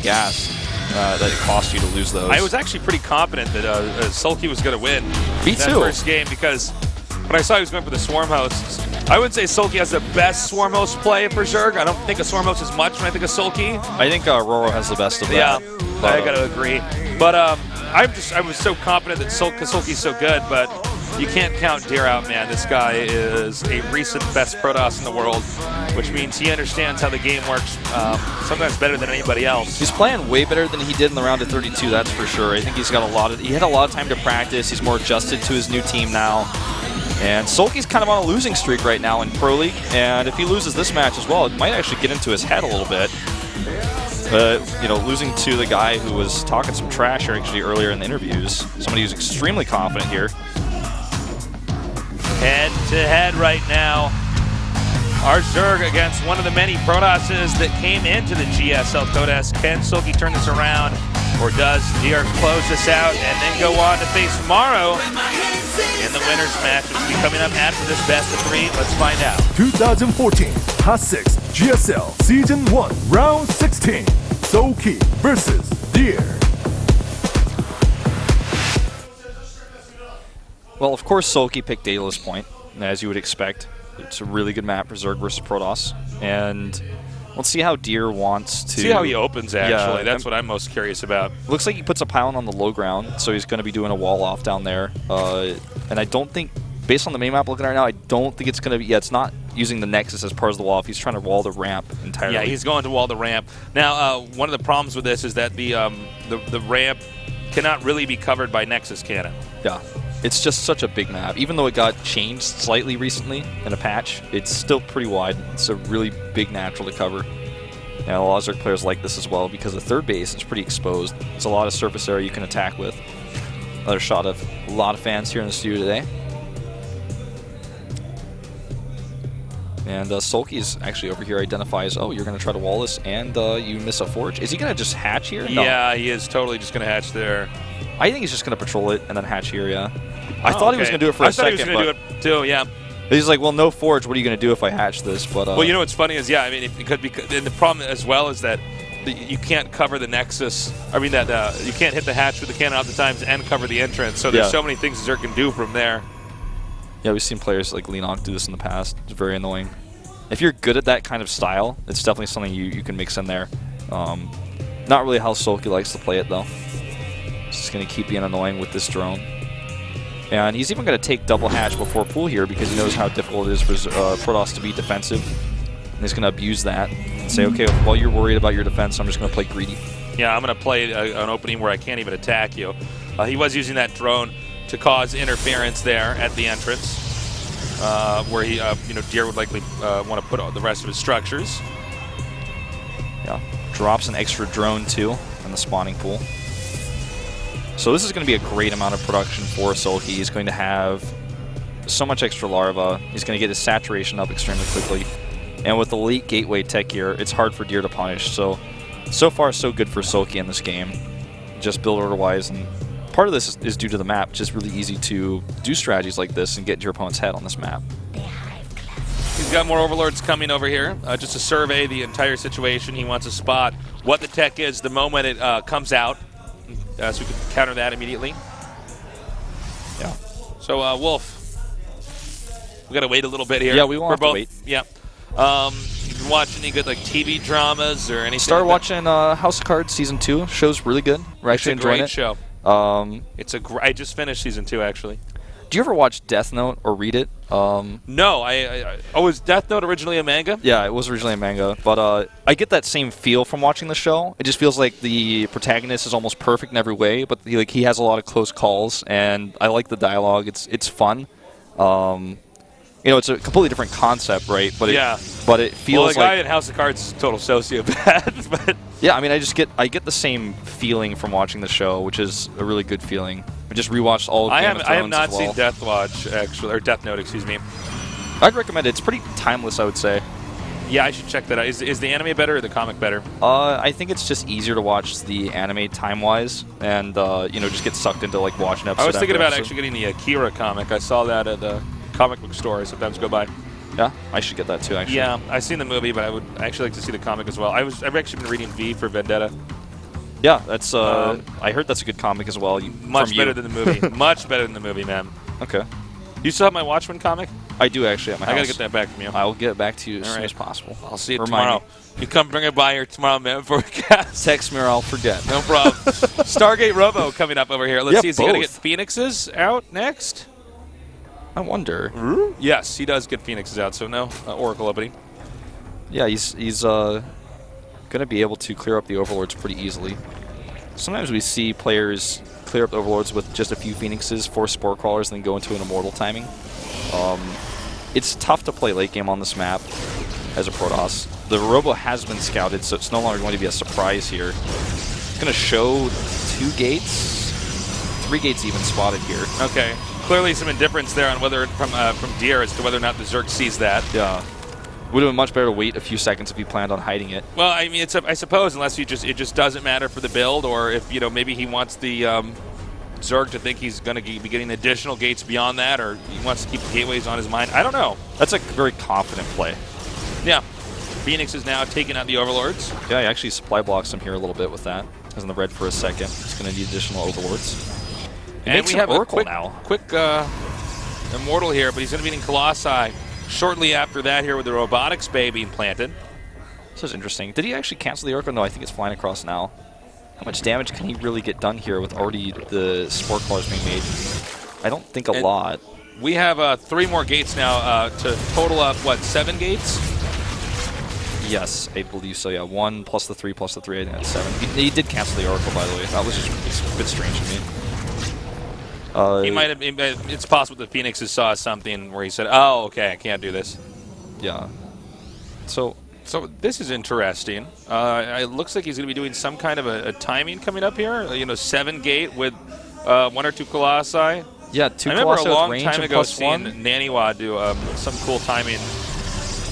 gas that it cost you to lose those. I was actually pretty confident that Soulkey was going to win Me that too. first game because when I saw he was going for the Swarm Hosts, I wouldn't say Soulkey has the best Swarm Host play for Zerg. I don't think of Swarm Host as much when I think of Soulkey. I think Roro has the best of that. Yeah, but, I got to agree. But I was so confident that Soulkey's so good, but you can't count Deer out, man. This guy is a recent best Protoss in the world, which means he understands how the game works sometimes better than anybody else. He's playing way better than he did in the round of 32, that's for sure. I think he's got he had a lot of time to practice. He's more adjusted to his new team now. And Soulkey's kind of on a losing streak right now in Pro League, and if he loses this match as well, it might actually get into his head a little bit. But, you know, losing to the guy who was talking some trash here actually earlier in the interviews, somebody who's extremely confident here. Head-to-head right now. Our Zerg against one of the many Protosses that came into the GSL Code S. Can Soulkey turn this around, or does Deer close this out and then go on to face Morrow in the winner's match, which will be coming up after this best of 3? Let's find out. 2014 Hot 6 GSL Season 1 Round 16. Soulkey versus Deer. Well, of course, Soulkey picked Daedalus Point, as you would expect. It's a really good map for Zerg versus Protoss. And let's see how Deer wants to... See how he opens, actually. Yeah, That's what I'm most curious about. Looks like he puts a pylon on the low ground, so he's going to be doing a wall off down there. And I don't think, based on the main map looking right now, I don't think it's going to be... Yeah, it's not using the Nexus as part of the wall off. He's trying to wall the ramp entirely. Yeah, he's going to wall the ramp. Now, one of the problems with this is that the ramp cannot really be covered by Nexus cannon. Yeah. It's just such a big map. Even though it got changed slightly recently in a patch, it's still pretty wide. It's a really big natural to cover. And a lot of Zerg players like this as well because the third base is pretty exposed. It's a lot of surface area you can attack with. Another shot of a lot of fans here in the studio today. And Soulkey's actually over here identifies, oh, you're going to try to wall this, and you miss a forge. Is he going to just hatch here? No. Yeah, he is totally just going to hatch there. I think he's just going to patrol it and then hatch here, yeah. I thought he was going to do it for a second. I thought he was going to do it too, yeah. He's like, well, no forge. What are you going to do if I hatch this? But well, you know what's funny is, yeah, I mean, and the problem as well is that you can't cover the Nexus. I mean, that you can't hit the hatch with the cannon off the times and cover the entrance. So there's so many things Zerg can do from there. Yeah, we've seen players like Leonok do this in the past. It's very annoying. If you're good at that kind of style, it's definitely something you can mix in there. Not really how Soulkey likes to play it, though. Just going to keep being annoying with this drone. And he's even going to take double hatch before pool here because he knows how difficult it is for Protoss to be defensive. And he's going to abuse that and say, okay, while you're worried about your defense, I'm just going to play greedy. Yeah, I'm going to play an opening where I can't even attack you. He was using that drone to cause interference there at the entrance, where he, Deer would likely want to put the rest of his structures. Yeah, drops an extra drone too in the spawning pool. So this is going to be a great amount of production for Soulkey. He's going to have so much extra larva. He's going to get his saturation up extremely quickly. And with the late gateway tech here, it's hard for Deer to punish. So far, so good for Soulkey in this game, just build order-wise. And part of this is due to the map. It's just really easy to do strategies like this and get into your opponent's head on this map. He's got more Overlords coming over here, just to survey the entire situation. He wants to spot what the tech is the moment it comes out. So we can counter that immediately. Yeah. So, Wolf, we got to wait a little bit here. Yeah, we won't have to wait. Yeah. You've been watching any good TV dramas or anything? Started watching House of Cards Season 2. Show's really good. We're actually enjoying it. It's a great show. I just finished Season 2, actually. Do you ever watch Death Note or read it? No. Was Death Note originally a manga? Yeah, it was originally a manga. But I get that same feel from watching the show. It just feels like the protagonist is almost perfect in every way, but he has a lot of close calls, and I like the dialogue. It's fun. It's a completely different concept, right? But it feels like... the guy in House of Cards is a total sociopath. But yeah, I mean, I get the same feeling from watching the show, which is a really good feeling. I just rewatched all of Game of Thrones. I have not seen Death Watch, actually, or Death Note, excuse me. I'd recommend it. It's pretty timeless, I would say. Yeah, I should check that out. Is the anime better or the comic better? I think it's just easier to watch the anime time-wise, and just get sucked into watching episodes. I was thinking about actually getting the Akira comic. I saw that at the comic book store I sometimes go by. Yeah, I should get that too, actually. Yeah, I've seen the movie, but I would actually like to see the comic as well. I've actually been reading V for Vendetta. Yeah, that's. I heard that's a good comic as well. Much better than the movie. Much better than the movie, man. Okay. You still have my Watchmen comic? I do actually at my house. I gotta get that back from you. I will get it back to you as soon as possible. I'll see you Remind tomorrow. me. You come bring it by here tomorrow, man, before we cast. Text me or I'll forget. No problem. Stargate Robo coming up over here. Let's see. Is he gonna get both. Phoenixes out next? I wonder. Yes, he does get Phoenixes out. So no Oracle opening. Yeah, he's gonna be able to clear up the Overlords pretty easily. Sometimes we see players clear up the Overlords with just a few Phoenixes, 4 Spore Crawlers, and then go into an Immortal timing. It's tough to play late game on this map as a Protoss. The Robo has been scouted, so it's no longer going to be a surprise here. It's going to show 2 gates, 3 gates even spotted here. Okay, clearly some indifference there on whether from Deer as to whether or not the Zerg sees that. Yeah. Would have been much better to wait a few seconds if he planned on hiding it. Well, I mean, I suppose unless it just doesn't matter for the build, or if maybe he wants the Zerg to think he's going to be getting additional gates beyond that, or he wants to keep the gateways on his mind. I don't know. That's a very confident play. Yeah. Phoenix is now taking out the Overlords. Yeah, he actually supply blocks him here a little bit with that. He's in the red for a second. He's going to need additional Overlords. And we have Oracle a quick Immortal here, but he's going to be in Colossi shortly after that here with the Robotics Bay being planted. This is interesting. Did he actually cancel the Oracle? No, I think it's flying across now. How much damage can he really get done here with already the Spore Crawlers being made? I don't think a lot. We have 3 more gates now to total up, what, 7 gates? Yes, I believe so, yeah. 1 plus the 3 plus the 3, I think that's 7. He did cancel the Oracle, by the way. That was just a bit strange to me. He might have. It's possible the Phoenixes saw something where he said, "Oh, okay, I can't do this." Yeah. So this is interesting. It looks like he's going to be doing some kind of a timing coming up here. 7 gate with 1 or 2 Colossi. Yeah, 2 I remember Colossi a long with range time and ago plus seeing 1. Naniwa do some cool timing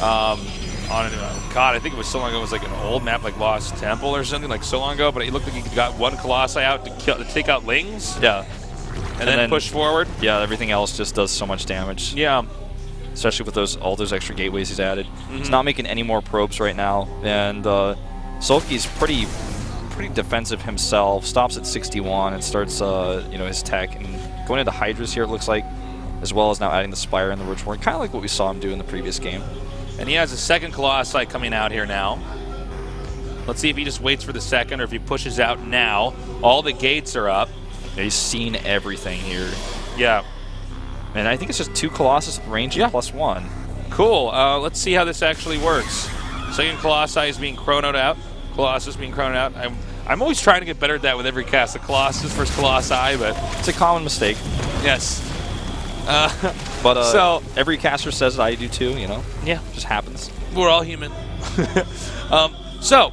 on it. God, I think it was so long ago. It was like an old map, like Lost Temple or something, like so long ago. But it looked like he got 1 Colossi out to take out Lings. Yeah. And then push forward. Yeah, everything else just does so much damage. Yeah. Especially with all those extra gateways he's added. He's not making any more probes right now. And Soulkey's pretty defensive himself. Stops at 61 and starts his tech. And going into Hydras here, it looks like, as well as now adding the Spire and the Ridgeborn. Kind of like what we saw him do in the previous game. And he has a 2nd Colossi coming out here now. Let's see if he just waits for the 2nd or if he pushes out now. All the gates are up. Yeah, he's seen everything here. Yeah. And I think it's just 2 Colossus with range and plus 1. Cool. Let's see how this actually works. 2nd Colossi is being chronoed out. Colossus being chronoed out. I'm always trying to get better at that with every cast. The Colossus versus Colossi, but it's a common mistake. Yes. But so every caster says I do too, Yeah. It just happens. We're all human. So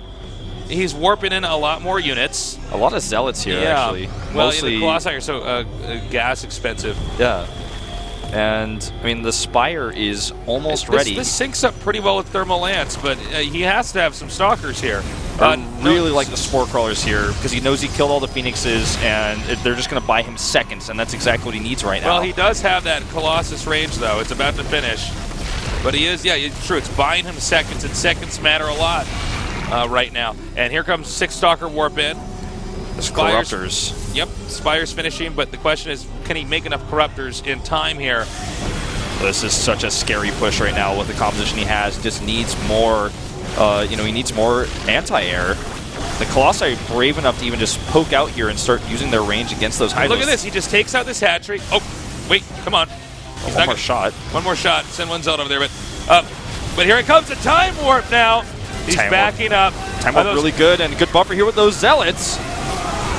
he's warping in a lot more units. A lot of Zealots here, actually. Well, mostly, the Colossi are so gas expensive. Yeah. And, I mean, the Spire is almost ready. This syncs up pretty well with Thermal Lance, but he has to have some Stalkers here. I really like the Spore Crawlers here, because he knows he killed all the Phoenixes, and they're just going to buy him seconds, and that's exactly what he needs right now. Well, he does have that Colossus range, though. It's about to finish. But he is, it's true. It's buying him seconds, and seconds matter a lot right now. And here comes 6 Stalker Warp in. Corruptors. Yep, Spire's finishing, but the question is, can he make enough Corruptors in time here? This is such a scary push right now with the composition he has. Just needs more, he needs more anti-air. The Colossi are brave enough to even just poke out here and start using their range against those Hydras. Look at this, he just takes out this hatchery. Oh, wait, come on. One more shot. One more shot. Send one Zelda over there, but here it comes, a Time Warp now. He's backing up. Time Warp really good, and good buffer here with those Zealots.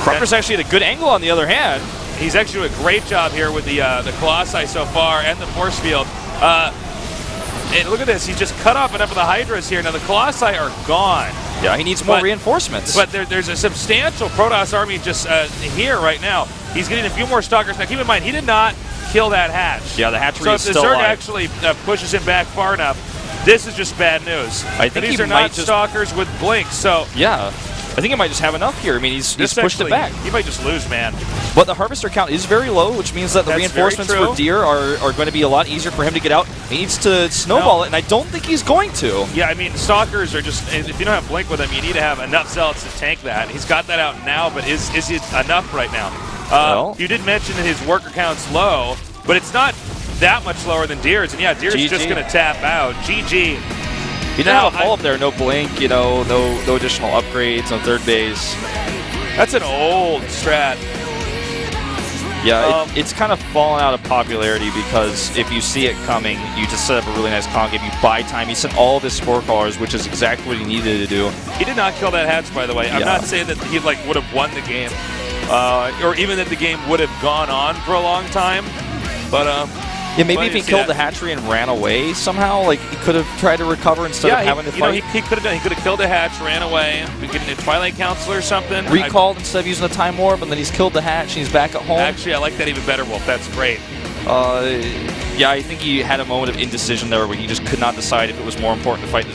Corruptor's actually at a good angle on the other hand. He's actually doing a great job here with the Colossi so far and the force field. And look at this, he just cut off enough of the Hydras here. Now the Colossi are gone. Yeah, he needs more reinforcements. But there's a substantial Protoss army just here right now. He's getting a few more Stalkers. Now keep in mind, he did not kill that hatch. Yeah, the hatchery is still So if the Zerg alive. actually pushes him back far enough, this is just bad news. I think these he are might not just Stalkers with blinks, so yeah. I think he might just have enough here. I mean, he's pushed it back. He might just lose, man. But the harvester count is very low, which means that the reinforcements for Deer are going to be a lot easier for him to get out. He needs to snowball it, and I don't think he's going to. Yeah, I mean, Stalkers are just, if you don't have Blink with him, you need to have enough Zealots to tank that. He's got that out now, but is it enough right now? Well, you did mention that his worker count's low, but it's not that much lower than Deer's, and yeah, Deer's just going to tap out. GG. He didn't have a fall up there, no blink, you know, no additional upgrades on third base. That's an old strat. Yeah, it's kind of fallen out of popularity because if you see it coming, you just set up a really nice con game. You buy time. He sent all of his spore callers, which is exactly what he needed to do. He did not kill that hatch, by the way. I'm not saying that he would have won the game, or even that the game would have gone on for a long time, but yeah, maybe if he killed the hatchery and ran away somehow, like he could have tried to recover instead of having to fight. He could have killed the hatch, ran away, getting a Twilight Council or something. Recalled instead of using the Time Warp, and then he's killed the hatch and he's back at home. Actually, I like that even better, Wolf. That's great. Yeah, I think he had a moment of indecision there where he just could not decide if it was more important to fight the